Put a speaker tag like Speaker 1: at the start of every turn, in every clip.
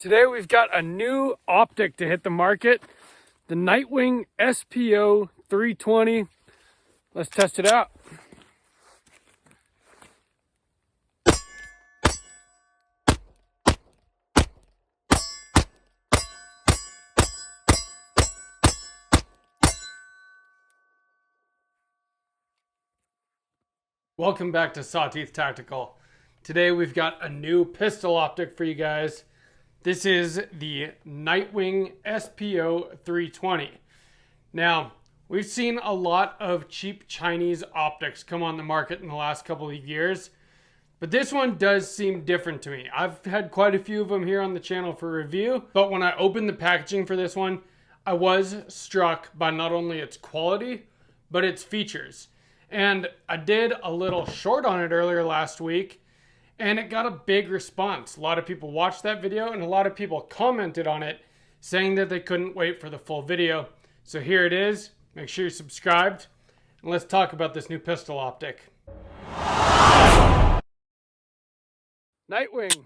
Speaker 1: Today we've got a new optic to hit the market, the Nitewing SPO320. Let's test it out. Welcome back to Sawtooth Tactical. Today we've got a new pistol optic for you guys. This is the Nitewing SPO320. Now, we've seen a lot of cheap Chinese optics come on the market in the last couple of years, but this one does seem different to me. I've had quite a few of them here on the channel for review, but when I opened the packaging for this one, I was struck by not only its quality, but its features. And I did a little short on it earlier last week, and it got a big response. A lot of people watched that video, and a lot of people commented on it, saying that they couldn't wait for the full video. So here it is. Make sure you're subscribed, and let's talk about this new pistol optic. Nitewing.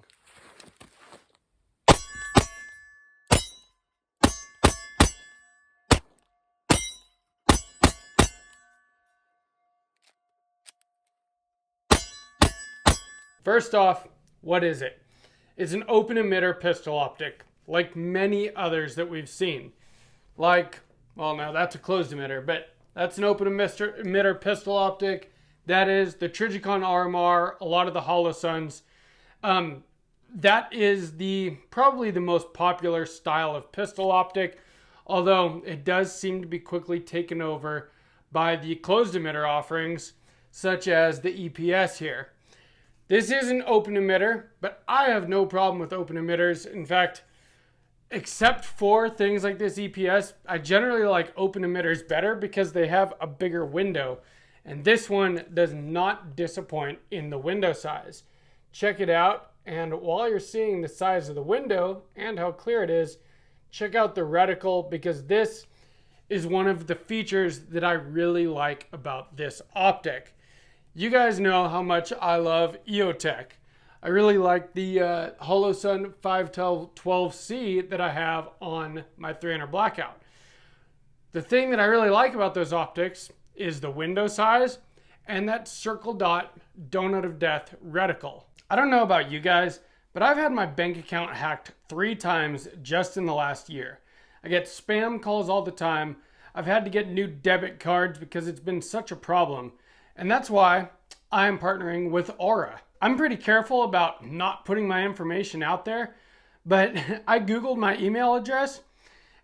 Speaker 1: First off, what is it? It's an open emitter pistol optic, like many others that we've seen. Like, well, now that's a closed emitter, but that's an open emitter pistol optic. That is the Trijicon RMR, a lot of the Holosuns. That is probably the most popular style of pistol optic, although it does seem to be quickly taken over by the closed emitter offerings, such as the EPS here. This is an open emitter, but I have no problem with open emitters. In fact, except for things like this EPS, I generally like open emitters better because they have a bigger window. And this one does not disappoint in the window size. Check it out. And while you're seeing the size of the window and how clear it is, check out the reticle, because this is one of the features that I really like about this optic. You guys know how much I love EOTech. I really like the Holosun 512C that I have on my 300 Blackout. The thing that I really like about those optics is the window size and that circle dot donut of death reticle. I don't know about you guys, but I've had my bank account hacked 3 times just in the last year. I get spam calls all the time. I've had to get new debit cards because it's been such a problem. And that's why I am partnering with Aura. I'm pretty careful about not putting my information out there, but I Googled my email address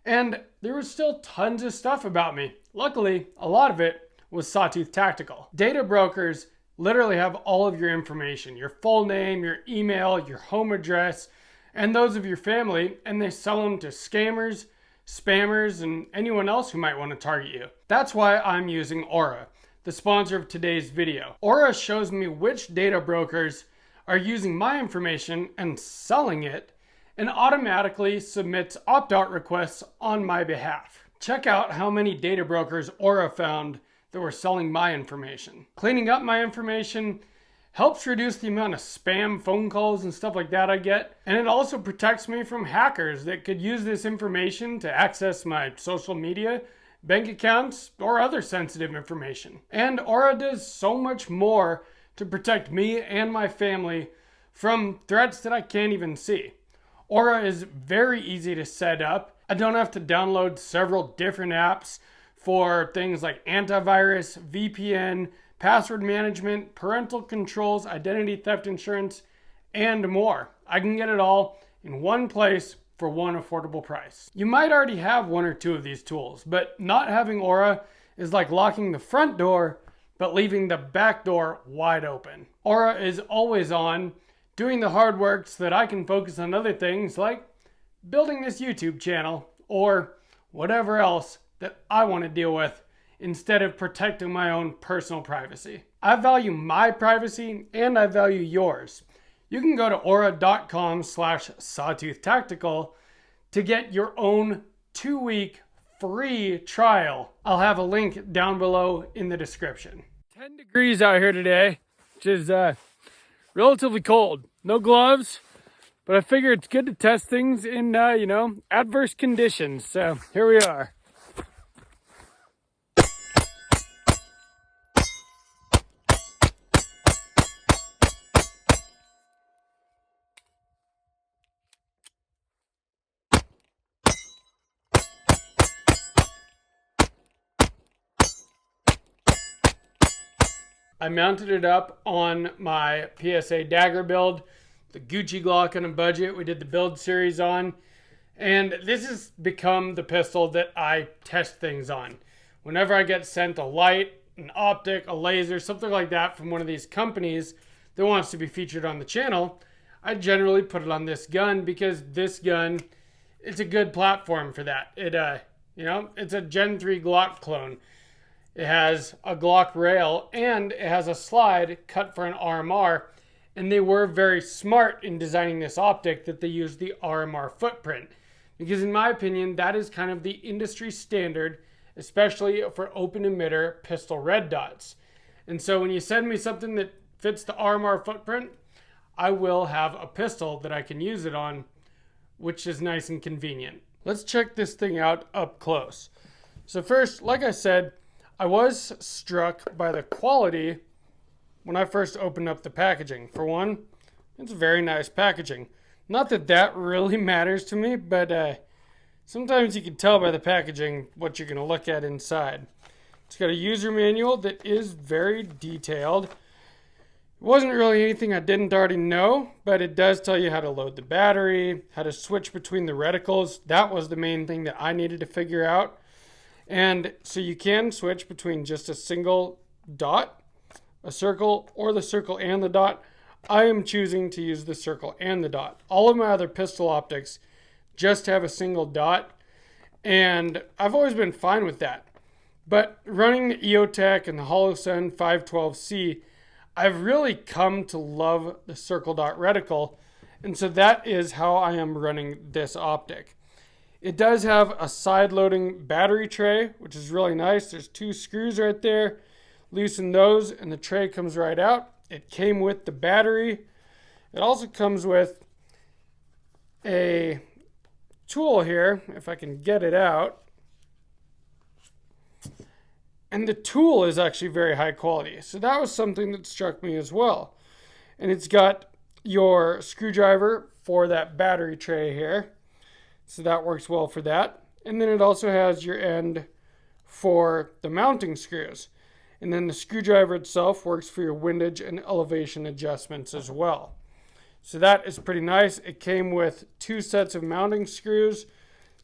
Speaker 1: and there was still tons of stuff about me. Luckily, a lot of it was Sawtooth Tactical. Data brokers literally have all of your information, your full name, your email, your home address, and those of your family, and they sell them to scammers, spammers, and anyone else who might want to target you. That's why I'm using Aura, the sponsor of today's video. Aura shows me which data brokers are using my information and selling it, and automatically submits opt-out requests on my behalf. Check out how many data brokers Aura found that were selling my information. Cleaning up my information helps reduce the amount of spam phone calls and stuff like that I get, and it also protects me from hackers that could use this information to access my social media, bank accounts, or other sensitive information. And Aura does so much more to protect me and my family from threats that I can't even see. Aura is very easy to set up. I don't have to download several different apps for things like antivirus, VPN, password management, parental controls, identity theft insurance, and more. I can get it all in one place for one affordable price. You might already have 1 or 2 of these tools, but not having Aura is like locking the front door, but leaving the back door wide open. Aura is always on, doing the hard work so that I can focus on other things like building this YouTube channel or whatever else that I want to deal with instead of protecting my own personal privacy. I value my privacy and I value yours. You can go to aura.com/sawtooth-tactical to get your own 2-week free trial. I'll have a link down below in the description. 10 degrees out here today, which is relatively cold. No gloves, But I figure it's good to test things in, adverse conditions. So here we are. I mounted it up on my PSA dagger build, the Gucci Glock on a budget we did the build series on. And this has become the pistol that I test things on. Whenever I get sent a light, an optic, a laser, something like that from one of these companies that wants to be featured on the channel, I generally put it on this gun because this gun, it's a good platform for that. It's a Gen 3 Glock clone. It has a Glock rail and it has a slide cut for an RMR. And they were very smart in designing this optic that they used the RMR footprint. Because in my opinion, that is kind of the industry standard, especially for open emitter pistol red dots. And so when you send me something that fits the RMR footprint, I will have a pistol that I can use it on, which is nice and convenient. Let's check this thing out up close. So first, like I said, I was struck by the quality when I first opened up the packaging. For one, it's very nice packaging. Not that that really matters to me, but sometimes you can tell by the packaging what you're going to look at inside. It's got a user manual that is very detailed. It wasn't really anything I didn't already know, but it does tell you how to load the battery, how to switch between the reticles. That was the main thing that I needed to figure out. And so you can switch between just a single dot, a circle, or the circle and the dot. I am choosing to use the circle and the dot. All of my other pistol optics just have a single dot, and I've always been fine with that. But running the EOTech and the Holosun 512C, I've really come to love the circle dot reticle, and so that is how I am running this optic. It does have a side-loading battery tray, which is really nice. There's 2 screws right there. Loosen those, and the tray comes right out. It came with the battery. It also comes with a tool here, if I can get it out. And the tool is actually very high quality. So that was something that struck me as well. And it's got your screwdriver for that battery tray here. So that works well for that. And then it also has your end for the mounting screws. And then the screwdriver itself works for your windage and elevation adjustments as well. So that is pretty nice. It came with 2 sets of mounting screws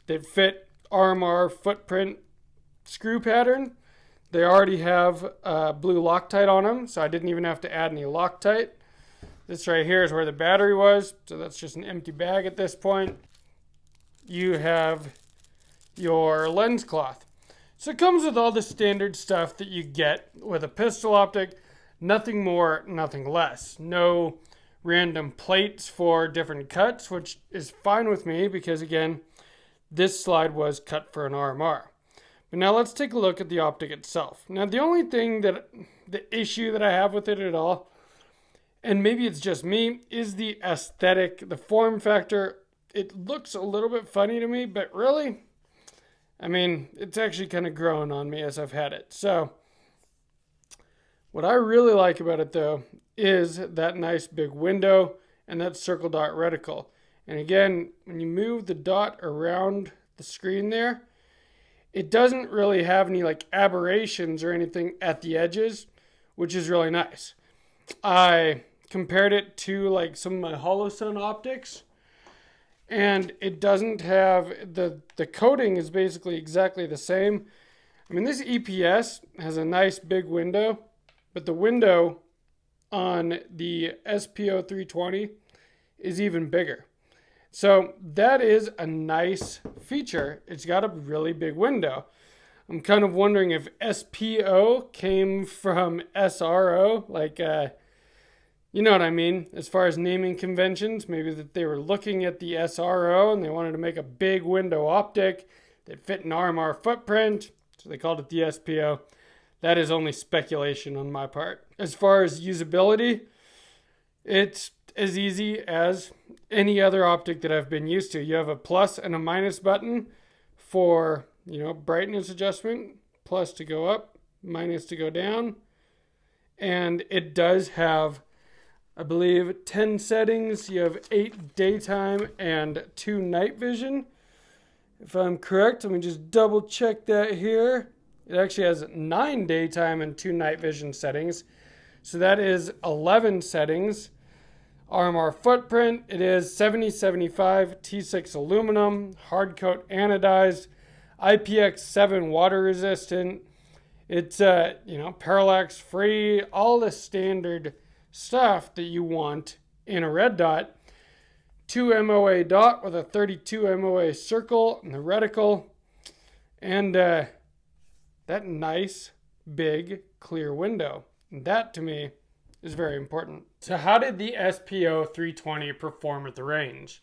Speaker 1: that fit RMR footprint screw pattern. They already have blue Loctite on them, so I didn't even have to add any Loctite. This right here is where the battery was, so that's just an empty bag at this point. You have your lens cloth. So it comes with all the standard stuff that you get with a pistol optic. Nothing more, nothing less. No random plates for different cuts, which is fine with me because, again, this slide was cut for an RMR. But now let's take a look at the optic itself. Now the only thing the issue that I have with it at all, and maybe it's just me, is the aesthetic, the form factor. It looks a little bit funny to me, but really, I mean, it's actually kind of grown on me as I've had it. So what I really like about it though is that nice big window and that circle dot reticle. And again, when you move the dot around the screen there, it doesn't really have any like aberrations or anything at the edges, which is really nice. I compared it to like some of my Holosun optics, and it doesn't have, the coating is basically exactly the same. I mean, this EPS has a nice big window, but the window on the SPO320 is even bigger. So that is a nice feature. It's got a really big window. I'm kind of wondering if SPO came from SRO, like, you know what I mean, as far as naming conventions. Maybe that they were looking at the SRO and they wanted to make a big window optic that fit an RMR footprint, so they called it the SPO. That is only speculation on my part. As far as usability, it's as easy as any other optic that I've been used to. You have a plus and a minus button for, brightness adjustment, plus to go up, minus to go down. And it does have, I believe, 10 settings. You have 8 daytime and 2 night vision. If I'm correct, let me just double check that here. It actually has 9 daytime and 2 night vision settings. So that is 11 settings. RMR footprint, it is 7075 T6 aluminum, hard coat anodized, IPX7 water resistant. It's, parallax free, all the standard stuff that you want in a red dot. 2 MOA dot with a 32 MOA circle in the reticle. And that nice, big, clear window. And that, to me, is very important. So how did the SPO320 perform at the range?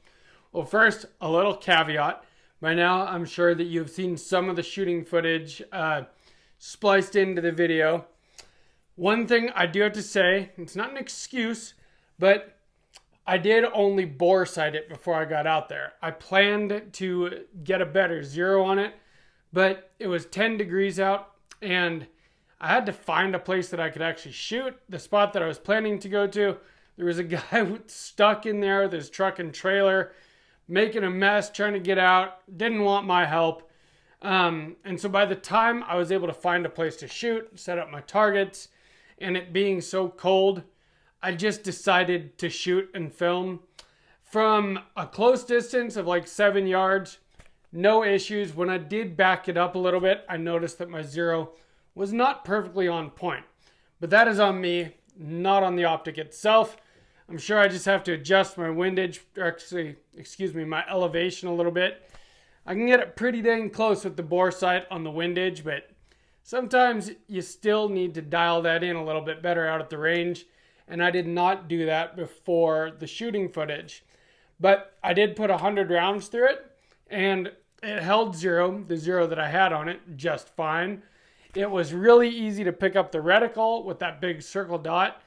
Speaker 1: Well, first, a little caveat. By now, I'm sure that you've seen some of the shooting footage spliced into the video. One thing I do have to say, it's not an excuse, but I did only bore sight it before I got out there. I planned to get a better zero on it, but it was 10 degrees out and I had to find a place that I could actually shoot. The spot that I was planning to go to, there was a guy stuck in there with his truck and trailer, making a mess, trying to get out, didn't want my help. And so by the time I was able to find a place to shoot, set up my targets, and it being so cold, I just decided to shoot and film from a close distance of like 7 yards. No issues. When I did back it up a little bit, I noticed that my zero was not perfectly on point. But that is on me, not on the optic itself. I'm sure I just have to adjust my windage, or actually, my elevation a little bit. I can get it pretty dang close with the bore sight on the windage, but sometimes you still need to dial that in a little bit better out at the range. And I did not do that before the shooting footage. But I did put 100 rounds through it, and it held zero, the zero that I had on it, just fine. It was really easy to pick up the reticle with that big circle dot.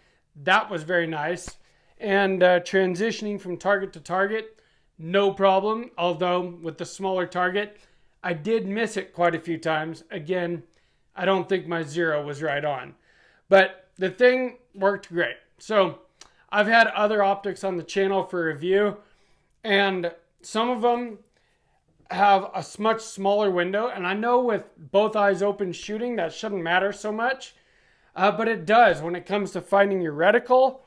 Speaker 1: That was very nice. And transitioning from target to target, no problem. Although with the smaller target, I did miss it quite a few times. Again, I don't think my zero was right on. But the thing worked great. So I've had other optics on the channel for review, and some of them have a much smaller window. And I know with both eyes open shooting, that shouldn't matter so much. But it does when it comes to finding your reticle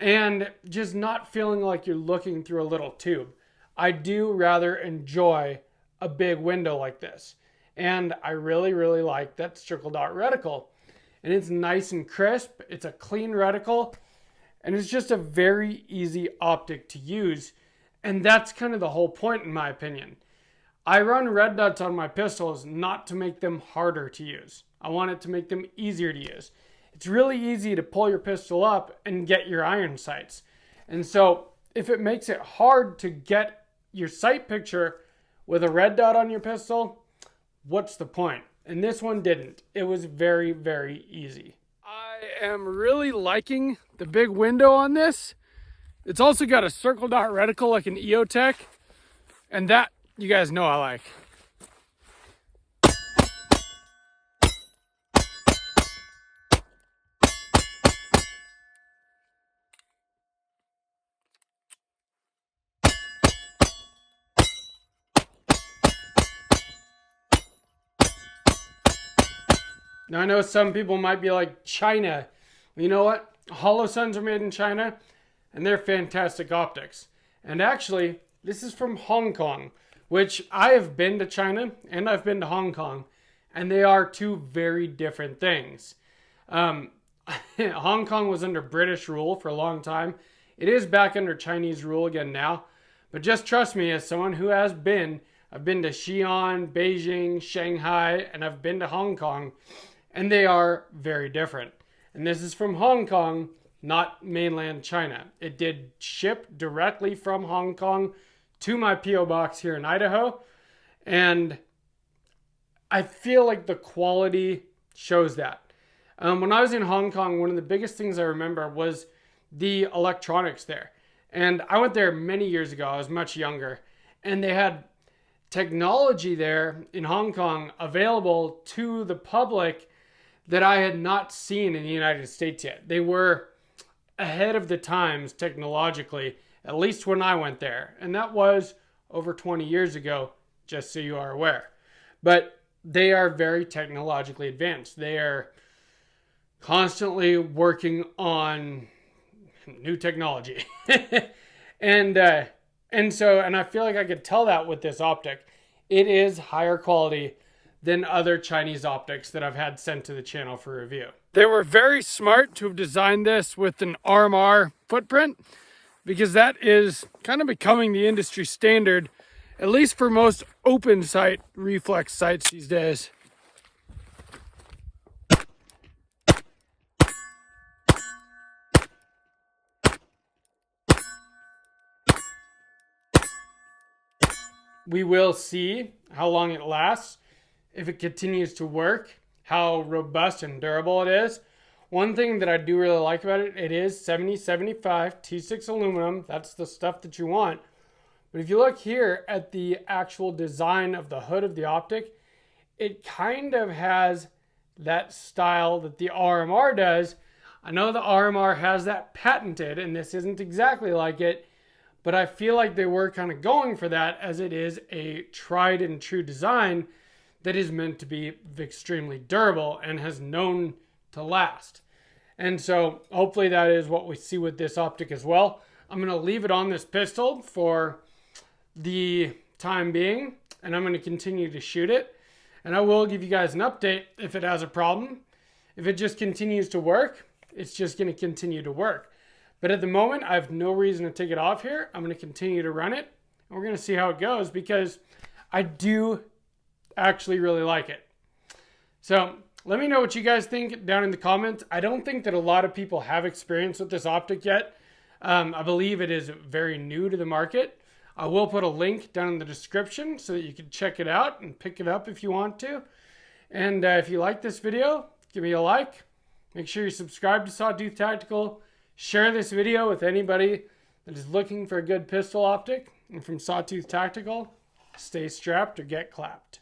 Speaker 1: and just not feeling like you're looking through a little tube. I do rather enjoy a big window like this. And I really, really like that circle dot reticle. And it's nice and crisp. It's a clean reticle. And it's just a very easy optic to use. And that's kind of the whole point, in my opinion. I run red dots on my pistols not to make them harder to use. I want it to make them easier to use. It's really easy to pull your pistol up and get your iron sights. And so if it makes it hard to get your sight picture with a red dot on your pistol, what's the point? And this one didn't. It was very, very easy. I am really liking the big window on this. It's also got a circle dot reticle like an EOTech. And that, you guys know I like. Now I know some people might be like, China. You know what? Holosuns are made in China, and they're fantastic optics. And actually, this is from Hong Kong, which I have been to China and I've been to Hong Kong, and they are two very different things. Hong Kong was under British rule for a long time. It is back under Chinese rule again now. But just trust me, as someone who has been, I've been to Xi'an, Beijing, Shanghai, and I've been to Hong Kong. And they are very different. And this is from Hong Kong, not mainland China. It did ship directly from Hong Kong to my P.O. box here in Idaho. And I feel like the quality shows that. When I was in Hong Kong, one of the biggest things I remember was the electronics there. And I went there many years ago. I was much younger. And they had technology there in Hong Kong available to the public that I had not seen in the United States yet. They were ahead of the times technologically, at least when I went there. And that was over 20 years ago, just so you are aware. But they are very technologically advanced. They are constantly working on new technology. and I feel like I could tell that with this optic. It is higher quality than other Chinese optics that I've had sent to the channel for review. They were very smart to have designed this with an RMR footprint, because that is kind of becoming the industry standard, at least for most open sight reflex sights these days. We will see how long it lasts, if it continues to work, how robust and durable it is. One thing that I do really like about it, it is 7075 T6 aluminum. That's the stuff that you want. But if you look here at the actual design of the hood of the optic, it kind of has that style that the RMR does. I know the RMR has that patented, and this isn't exactly like it, but I feel like they were kind of going for that, as it is a tried and true design that is meant to be extremely durable and has known to last. And so hopefully that is what we see with this optic as well. I'm going to leave it on this pistol for the time being, and I'm going to continue to shoot it. And I will give you guys an update if it has a problem. If it just continues to work, it's just going to continue to work. But at the moment, I have no reason to take it off here. I'm going to continue to run it, and we're going to see how it goes, because I do actually really like it. So let me know what you guys think down in the comments. I don't think that a lot of people have experience with this optic yet. I believe it is very new to the market. I will put a link down in the description so that you can check it out and pick it up if you want to. And if you like this video, give me a like. Make sure you subscribe to Sawtooth Tactical. Share this video with anybody that is looking for a good pistol optic. And from Sawtooth Tactical, stay strapped or get clapped.